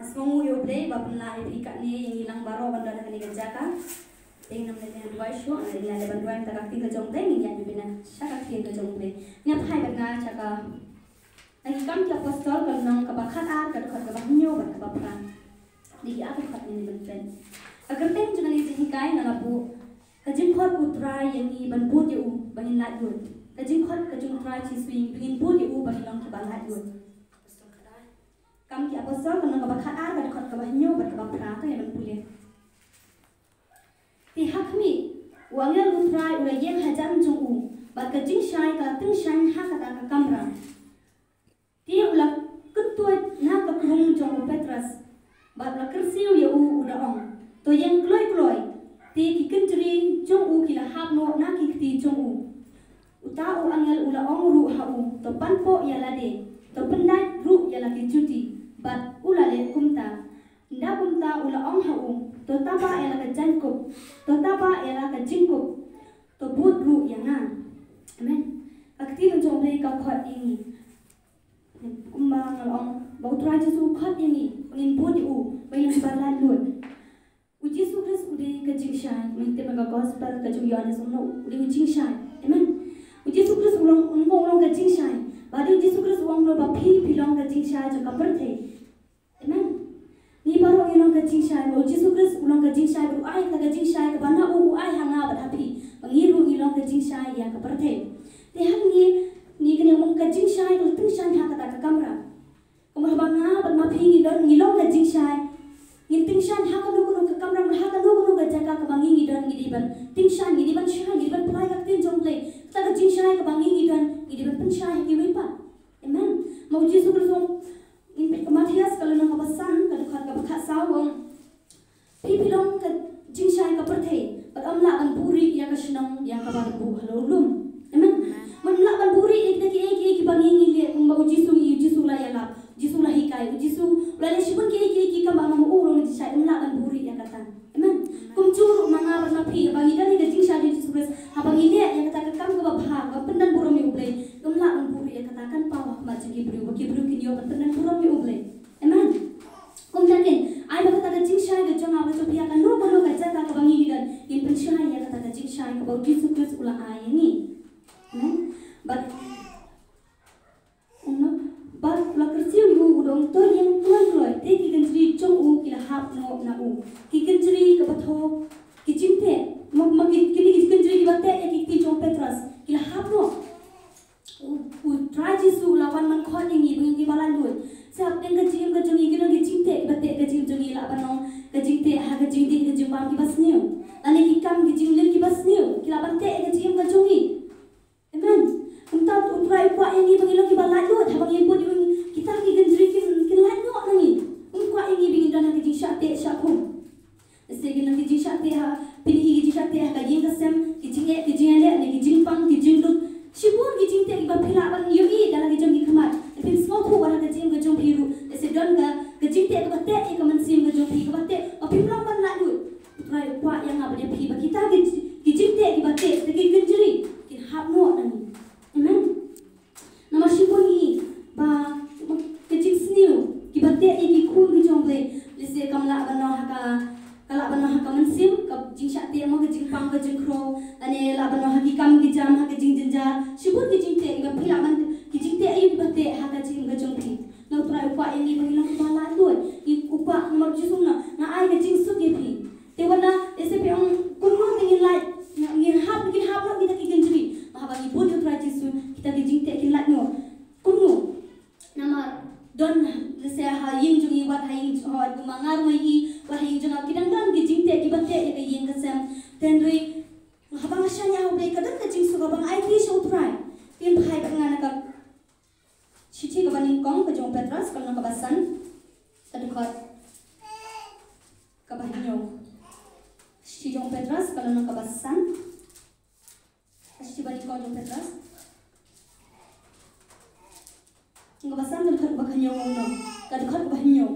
Asmangu yobre babna ikat ni yang hilang baro bandar kini kerjakan. Dengan namanya dua show, ada yang ada bantuan tak aktif kejong play, ni yang juga nak aktif kejong play. Ni apa hai benar cakap. Lagi kam kita postol kalau nang kebakat ar, kalau kebahnya, kebaperan. Di apa kat ni benten. Agar teng jangan dihikai nalapu. Kajing khot utra yang ni banput je u bangin lat yun. Kajing khot kajing utra ciswing bangin put je u bangin lang kebalat yun. Kam ki apostol kalau kebakat ar, kalau kebahnya, kebaperan tu yang banpulih. Pihak kami, wangnya lutrai ulah yang hajam juu, bat kajing syai ka ting syai hak kata kamera. Dia ulah ketua nak kekerung juu Petrus, bat ulah kersiu ya udah ong. To yang kloi, dia kikentri juu kila hapno nak kikti juu. Utau angel ulah ong ru hau, to panpo ya lade, to pendai ru ya laki cuti, bat ulah le kumta. Nda kumta ulah ong hau. To tapa ialah ke jangkup, to tapa ialah ke jingkup, to but ru yang nang. Amen. Akti untuk mereka kuat ini. Kumbang along, bau try Yesus kuat ini, pengin but u, bayang balan luat. Uji Yesus udah kejing syai, minta mereka gospel kejung Yohanes udah kejing syai. Amen. Uji Yesus ulang kejing syai, badu Uji Yesus ulang lo bapi pilong kejing syai juga berthe. Amen. Ni baru ulang kajing syai, baru Yesus Kristus ulang kajing syai, baru ai ka kajing syai ke bana ai hanga badapi, pengiru ulang kajing syai yang ke perthe. Tehang ni kena ulang kajing syai, kalau ting syai hak kata ke kamera. Kamera banga badapi ngilong kajing syai, ting syai hak kanu ke kamera, hak kanu ke jaga ke bangi ngidon ngidiban, ting syai ngidiban pelai kak tin jong play, kita kajing syai ke bangi ngidiban pen syai kiwipa. Amen. Mau Yesus Kristus in Matias kalau nak pesan kalau kau berkat sawang, pipilong ke jingsai ke perthe, beramlakan buri yang ke senang yang ke barbu halulum, amen. Menamlakan buri iki bangi ngili mau Yesus lah yang lap, Yesus lah hikai, Yesus lah lesibun iki ka mama urung jisai menamlakan buri yang kata, amen. Kumcur manga bernapi bangi dan ke jingsai Yesus Kristus, abang ini yang kata kam ke babha, ke pendan burung yang ublay, menamlakan buri yang katakan pawah macam kibru kinyo pendan burung yang ublay. Amen. Kumtakin, ay baka taga jingshay ke jong awa to piya kan no ka jata ka bangi dan in penshay ya taga jingshay ka bau Yesus Kristus ula ay ni. Amen. But la kersiu u udong to yang kloi te ki gentri jong u kila hap no na u. Ki gentri ka batho ki jinte kini ki gentri ki bate ya ki jong Petrus kila hap no. U try Yesus lawan man khot ingi bungi balan duit. Siap dengan kajing ini kita kajing batik kajing jongi lah panong kajing kajing pam kibas new. Lalu kikam kajing lel kibas new. Kila batik kajing kajongi. Amen. Untuk utrai kuat ini bangilong kibalat lu, habang ibu diung kita kigendri kilat no nangi. Kuat ini bingin dan kajing syate syakum. Segi nanti kajing syate ha pilih kajing syate ha kajing kasem kajing ele ni kajing pam kajing lu. Sibur kajing te kibap pilak bang yoi dalam kajing kikamat. Tapi semua tu orang kajing kajong biru. Sedon kajing te kebatek yang kemensim kajong pi kebatek. Tapi pulang ban nak dut. Rai kuat yang apa dia pi bagi kita kajing te kebatek sedikit kenjeri. Kin hap no nani. Amen. Nama sibur ni ba kajing sniu kebatek iki kun kajong play. Lise kamla bano haka kalak bano haka mensim kajing syate mo kajing pang kajing crow. Ane la bano hakikam kajam kajing jenjar. Sibur kajing te kibap pilak man kajing te ayu kebatek haka kajing kajong pi. Nau try upah ini bagaimana kepala tu, upah nomor Yesus na ai kajing suki pi. Tewana SPP ang kuno tingin light, ngin hap no kita kigenjri. Mahabang ibu tu try Yesus kita kajing te kin light no. Kuno nama don lese ha ying jungi wat ha ying hot gumangar mai wat ha ying junga kidang dan kajing te kibate ya ying kasem. Tenri mahabang asyanya ho break kadang kajing suka bang ai ti show try. Tim hai bangana ka Cici kebaning kong ke jong Petrus kalau nak kebasan terdekat kebahinyo. Cici jong Petrus kalau nak kebasan. Cici baning kong jong Petrus. Kebasan terdekat kebahinyo no. Terdekat kebahinyo.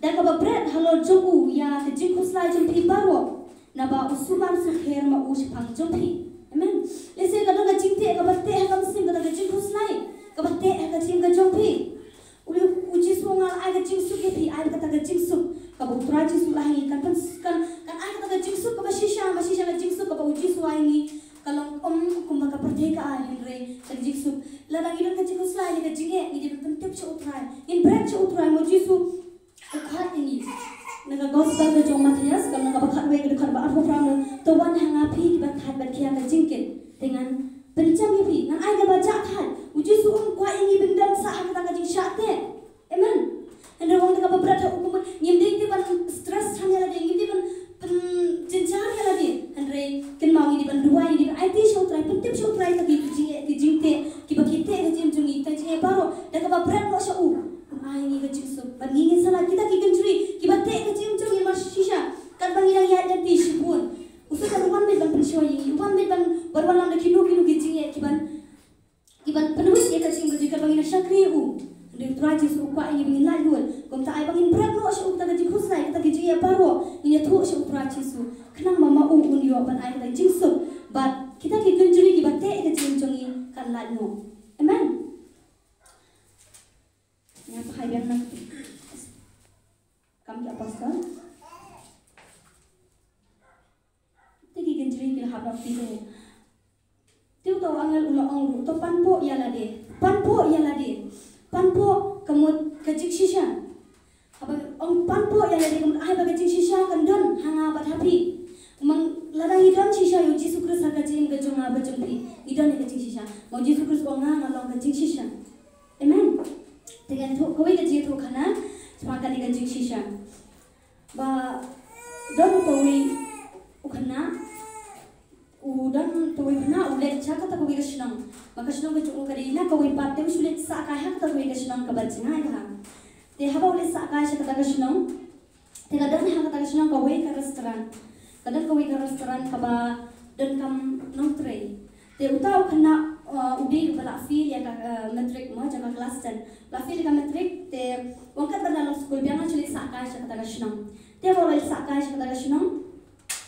Dan kebabret halo jogu ya kejing kuslai jompi baru. Naba usuman sukher ma usipang jompi. Amen. Lese kadang kejing te kabate hakam sim kadang kejing kuslai. Kabatek kajing kajong pi. Uli uji sungal ai kajing suki pi ai kata kajing su utrai Jisu lahi kan ai kata Jisu ka shisha ka Jisu ka uji suai kalau kumbaga perdeka Henry kan Jisu ladang idan ka Jisu lahi ka jinge ni di pentip cha utrai in break cha utrai mo Jisu ukhat ini naga gospel ka jong Matias kam naga bakhat we ka ba arho prang to wan hanga phi ki bakhat ban khia ka jingken dengan pencam pi nan ai ka baca khat uji su kwa ini bendan sa ka jing syate amen anda wong ka berat hukum nyimding ti ban stress hanya lagi ngimdi ban jencar ya lagi andre ken mau ini ban dua ini ban IT show try pentip show try ka ki jingte ki bakite ka jim jungi ta jing baro da ka berat no show ai ni ka jing so ban ngin salah kita ki kenjuri ki batte ka jim jungi mas shisha kan bang yang ya dan ti shibun usu kan wan ban pensoi wan ban barwalam da kilo ki jing ki ban penulis ya ka jing ka bang ina syakri Dia try Jisu kwa ini bingin luar. Kom tak ai bangin berat no syu ta gaji khusai ta gaji ya paro. Ini thu syu try Jisu. Kenang mama unyo ban ai ta Jisu. But kita ki kunjuri ki bate ka jinjongi kan la no. Amen. Ya hai biang nak. Kam ki apostol. Tiki kunjuri ki habra pide. Tiu to angel ulo ong to panpo ya la de. Panpo ya la de. Panpo kemud kajik shisha. Apa panpo yang ada kemud ai bagai kajik shisha kendon hanga bat happy. Mang ladang idam shisha yo Jisu Kristus kajing kajong aba jengpi. Idam kajik shisha. Mau Jisu Kristus onga ngalong kajik shisha. Amen. Dengan tu kowe kajik tu kana semakan di kajik shisha. Ba don kowe ukana udan kowe kana ulet chaka ta kowe kashnang. Maka senang kecuk karina kau ipat teu sulit sakai hak tahu yang senang kebacingan ha. Te haba ulit sakai kata senang. Te kadang hak kata senang kau ke restoran. Kadang kau ke restoran kaba dan kam nongtre. Te utau kena udi bala fil ya metrik mo jaga kelas dan. La fil ka metrik te wangkat dalam sekolah biang sulit sakai kata senang. Te boleh sakai kata senang.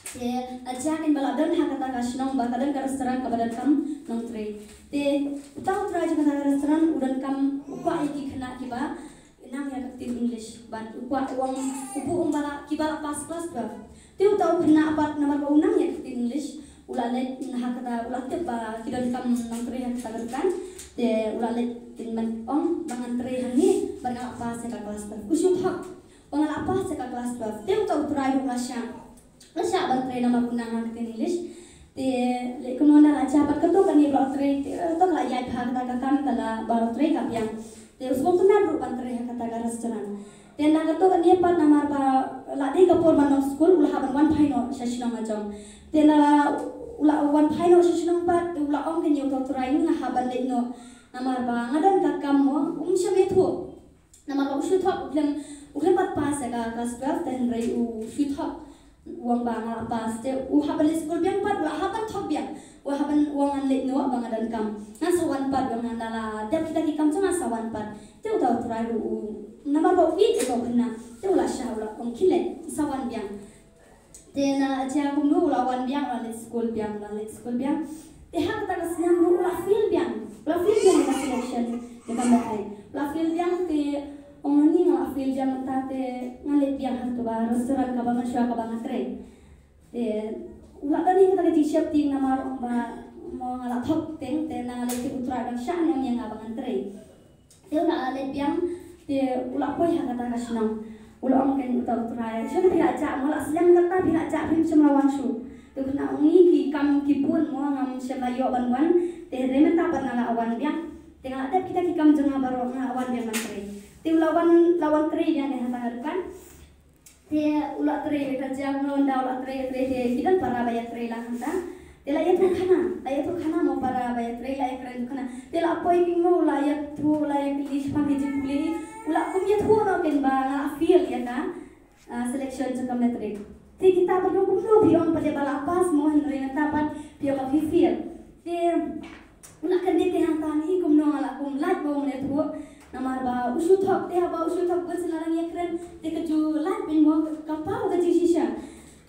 Te ajakin bala dan hak kata senang bakadan ke restoran kaba dan kam nongtre. Te utau try jaga restoran udan kam upah iki kena kiba enam ya ketin English ban upah uang ubu umbala kiba pas kelas 12 te utau kena apa nomor ka unang ya ketin English ulale nah kata ulate ba kidan kam nang tre yang tagarkan te ulale tin man ong bangan tre hani bangal apa sa kelas 12 usut hak bangal apa sa kelas 12 te utau try rumasya lasya ban tre nomor unang ketin English te le kunona la chapat kato kani blotre te to kala ya phag ta kam kala blotre ka yang te usmo tuna ru pantre kata ga restoran te na kato kani pat namar ba la de kapor manong school ula haban one phaino session majong te na ula one phaino session pat ula ong kani to trai na haban le no namar ba ngadan ka kam mo shamethu namar ba ushu thok uklem pat pas ka class 12 ten rei u shu thok uang banga pas te haban school biang pat ulah haban thok biang haban uang anle no banga dan kam na sawan pat uang andala dap kita ki kam sama sawan pat te utau trai u nama ba wi te ko kena te ulah sha ulah ong kile sawan biang te na aja kum no ulah wan biang ulah school biang te hak ta kasnyam ulah fil biang ka selection de kam mai ulah fil biang te Omani nga afil jam tate ngalit biang hantu ba restoran ka bangan sya ka bangan tre. Ula tani kita ke t-shirt ting nama ba mo ngala thok teng te na ngalit ti utra kan sya yang abangan tre. Te ula ngalit biang te ula poi ha kata kasnang. Ula ong ken uta utra. Sya na pila ja mo la siang kata pila ja pim semlawan su. Te kena ngi ki kam ki pun mo ngam semayo ban te rementa ban ngala awan biang. Te ngala tep kita ki kam jenga baro ngala awan biang tre. Te lawan tre yang dihantarkan te ulat tre kerja melonda ulat tre te kita para bayar tre lah hanta te la itu kana mau para bayar tre la keren kana te la apa ini mau layak tu layak pilih pakai jempli ulat kum ya tu no ken ba feel ya ka selection geometry te kita berdua biong pada bala pas mau henry tapat biong feel te ulat kan dia hantani kum no ala kum lat bong le tu namar ba usut hok te ba usut hok bus larang yakren te keju lat bin mo kapau ke shisha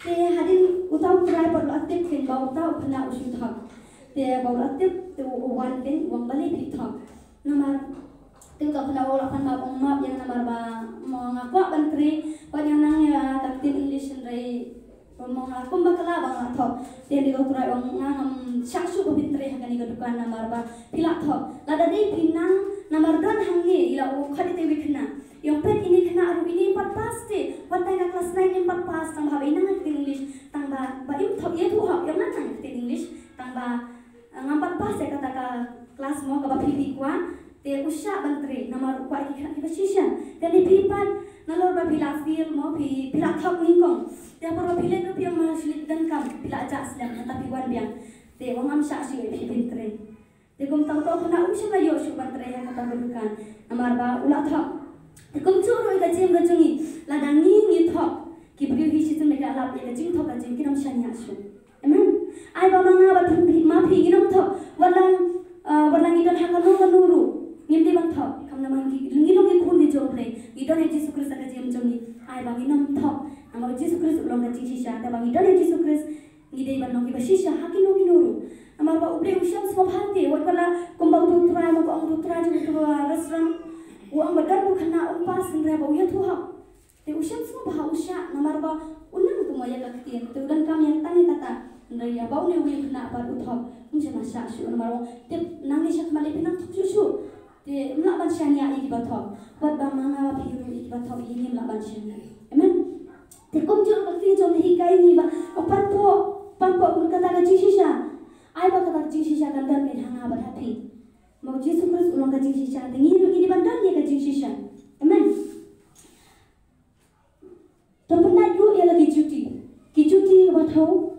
te hadin utau try par atip ken ba utau phana usut hok te ba atip te wan ken wang bali bi thok namar te ka phana wala phan ba ong map yang namar ba mo ngakwa ban tri pa yang nang ya Mong kumba kala bang thok te ni go trai ong ngam syaksu ko pintre hakan ni go dukan namar ba pila thok lada dei pinang namar dan hangi ila o khadi te wikna yung pet ini kena aru ini 4 pas te watai ka kelas 9 ni 4 pas tang ba ina ngat English tang ba im thok ye tu hok yung ngat ngat English tang ba ngam 4 pas te kata ka kelas mo ka ba pipi kwa te usya bantre namar kwa ki kena ki shisha te ni pipan nalor ba pila feel mo pila thok ni kong dia baru pilih tu yang masih dan kam bila ajak sedang tapi wan biang te wang am syak si pintre te kum tang to kena siapa yo su pintre yang kata bukan amar ba ulah thok te kum churu ga jim ga jungi ladangi ni thok ki bri hi si tum ga lap ya jing thok ga jing kinam shanya su amen ai ba manga ba ma phi kinam thok walang idon hakano kanuru ngimdi bang thok kam namang ki ngilong ki khun di jople idon he Yesus Kristus ga jim jungi ai ba nginam thok Amar Yesus Kristus ulong gaji shisha, tapi bagi dari Yesus Kristus ngidei banong kiba shisha hakino kinuru. Amar ba ubre usyam semua hati, wat bala kumbau tu try mo ang tu try tu restaurant, uang badan bu kena umpas ngre ba uya tuha. Te usyam semua bah usya, namar ba unang tu maya kaktian, tu dan kami yang tanya kata, ngre ya bau ne uya kena ba uthop, umse masya syu namar ba te nangi syak male pinang tuk syu. Te mlaban syania iki ba thop, wat ba manga ba piru iki ba thop ini mlaban syania. Amen. Te komjur bakti jom hikai ni ba panpo kata ka jishisha ai ba kata jishisha kan dan men hanga ba happy mau Yesus Kristus ulong ka jishisha te ngiru ini bandan ye ka jishisha amen to penat ru ya lagi cuti ba thau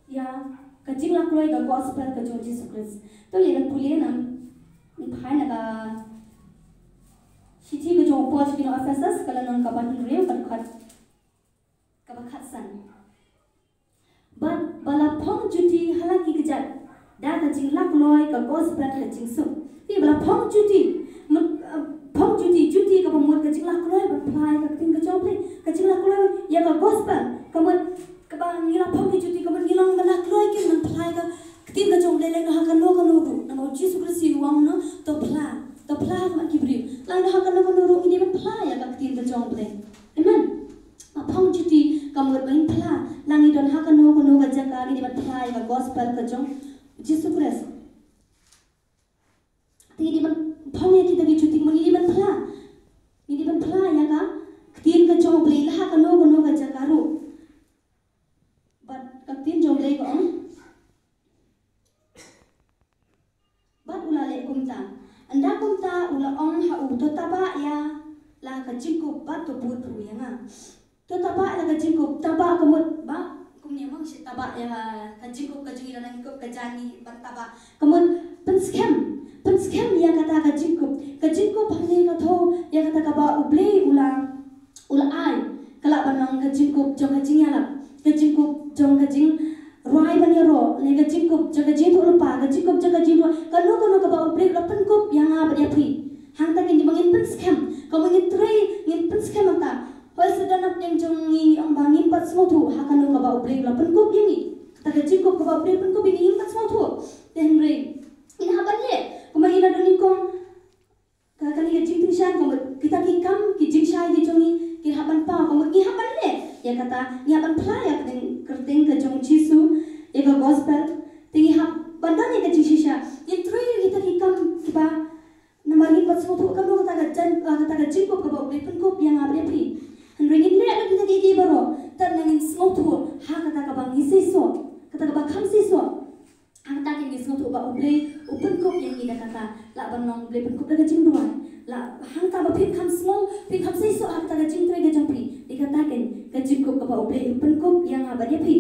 ya ka jing lak loi ga gospel ka jom Yesus Kristus to ye kan pulie nam phai na ka siti ka jom pos kino Ephesus kala non ka ban reu kan khat kabakhatsan bala phong juti halaki kejat da ka jing lak loi ka gospel ka jing su ti bala phong juti ka pamut ka jing lak loi ba plai ka ting ka jople ka jing lak loi ya ka gospel ka mut ka ba ngila phong juti ka mut ngilong bala loi ki man plai ka ting ka jong le le ka no ru na mo Yesus Kristus wang no to pla ma ki bri lai na ka no ru ini man plai ya ka ting ka jong le amen phong juti kamur bain phala langi don hakano kono gajaka ni bat phala ya gospel ka jong Yesus Kristus ti di ban phong ya kita juti mun ni ban phala ya ka tin ka jong ble la hakano kono gajaka ru bat ka tin jong ble ko bat ulale kumta anda kumta ula ong ha u to taba ya la ka jingku bat to put ru ya nga to taba la ka jingkup taba kamut ba kumni mang si taba ya ka jingkup ka jingi nang kup ka jani ban taba kamut pen scam ya kata ka jingkup hangni ka tho ya kata ka ba uble ula ai kala banang ka jingkup jong ka jing ya la ka jingkup jong ka jing roi ban ya ro ne ka jingkup jong ka jing to lupa ka jingkup jong ka jing ka no ka ba uble la pen kup yang a ba ya phi hang ta kin di mangin pen scam ka mangin tray ngin pen scam ta Hoi sedanap yang jongi ang bangin pat semua tu hakanu ka ba uble la penkup yang kata ka jingkup ka ba uble penkup ini pat semua tu tenre in haban ye kuma ina doni kong ka kali ka jing tingshan ka kita ki kam ki jing shai ki jongi ki haban pa ka ki haban le ya kata ni haban phla ya kerting ka jong Jisu ya ka gospel tingi hab bandan ya ka jing shisha in three kita ki kam ki ba namari pat semua tu ka no kata ka jingkup ka ba uble penkup yang abre phi Ringin le ada kita gigi baro, tad nangin semua tu, kata ka bang isi so, kata ka bang kamsi so, kata kini semua tu ba uble, upen kop yang ida kata, la banong uble pen kop dah jing duan, la hang ta ba pin kam semua, pin kamsi so, kata ka jing trai ka jampi, dikata ka jing kop ka ba uble upen kop yang apa dia pi,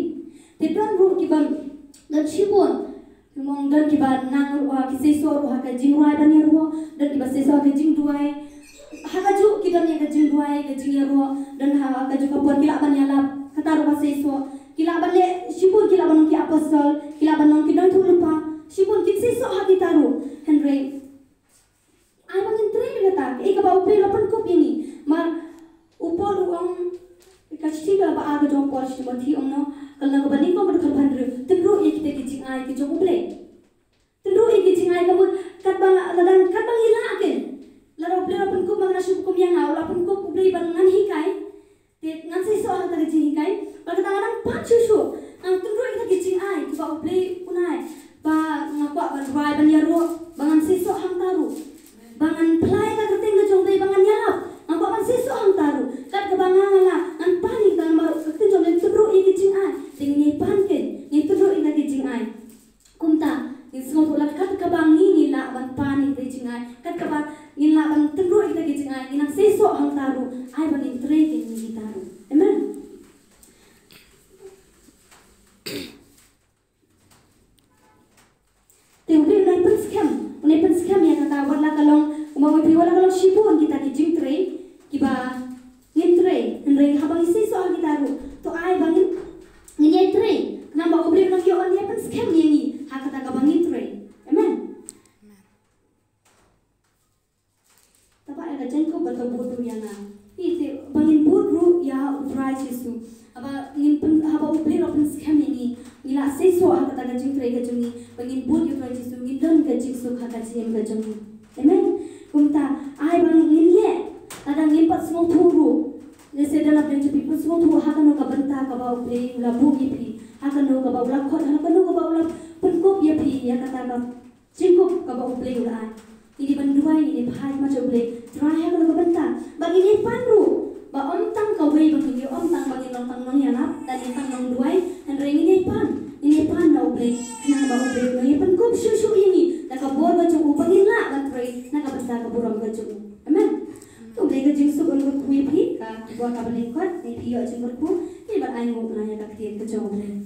tiduan ru kiban dan shibun, mong dan kiban nang ruha kisi so ruha ka jing ruha dan ya ruha, dan kiban sisi ka jing duai. Hakaju kita ni kajing duai kajing yaro dan hakaju kapur kilaban yalap kata rupa seso kilaban le sibur kilaban ki apostol kilaban nong kidon tu lupa sibur kit seso haki taru Henry ai bangin train kata ika ba upe lapan kop ini mar upol uang kachti ka ba aga jong por shi bathi omno kalna ko bani ko bad khalban ru tendru ikite kijing ai ki jong uple tendru ikijing ai kamu kat bang ladan kat bang ila aken Laro beli lapun kup mengenai hukum yang awal lapun kup beli bangan hikai, ngan sih soal tadi hikai, kalau kita orang 5 ai bangin tre ke ni gitaru. Amen. Teubi unai pen scam ya kata wala kalong mau pi wala kalong shibun kita ki jing tre kiba ngin tre nre habang isi soal gitaru to ai bangin ngin tre namba obri nang yo on pen scam ni ha kata ka bangin tre. Amen. Tapa ada jengko betul bodoh yana. Ite bangin bodoh ya utrai Yesu. Aba ngin pen haba obri open scam ni ngila seso ha kata ka jing tre ka jungi bangin bodoh utrai Yesu ngin don ka jing so kata jing ka jungi. Amen. Kumta ai bang ngin le kadang ngin pat semua turu. Jese dalam dan cepi pun semua turu ha kanu ka banta ka ba obri ula bugi pi ha kanu ka ba ula khot ha kanu ka ba ula penkop ya pi ya kata ka jingkup ka ba obri ula. Ini banduai ini bahai macam boleh terakhir kalau kebentar bagi ini panru ba om tang kau beri bagi dia om tang bagi nong tang nong ya nap dan ini tang nong duai dan ring ini pan nau boleh kenapa ba boleh ini pan kup susu ini nak kabur baju bagi lah dan teri nak kebentar kaburam baju. Amen. Tu boleh kerja suku untuk kui pi ka buat kabel ikut ni piok jengkut ku ni ber aing mau nanya kat dia kerja boleh.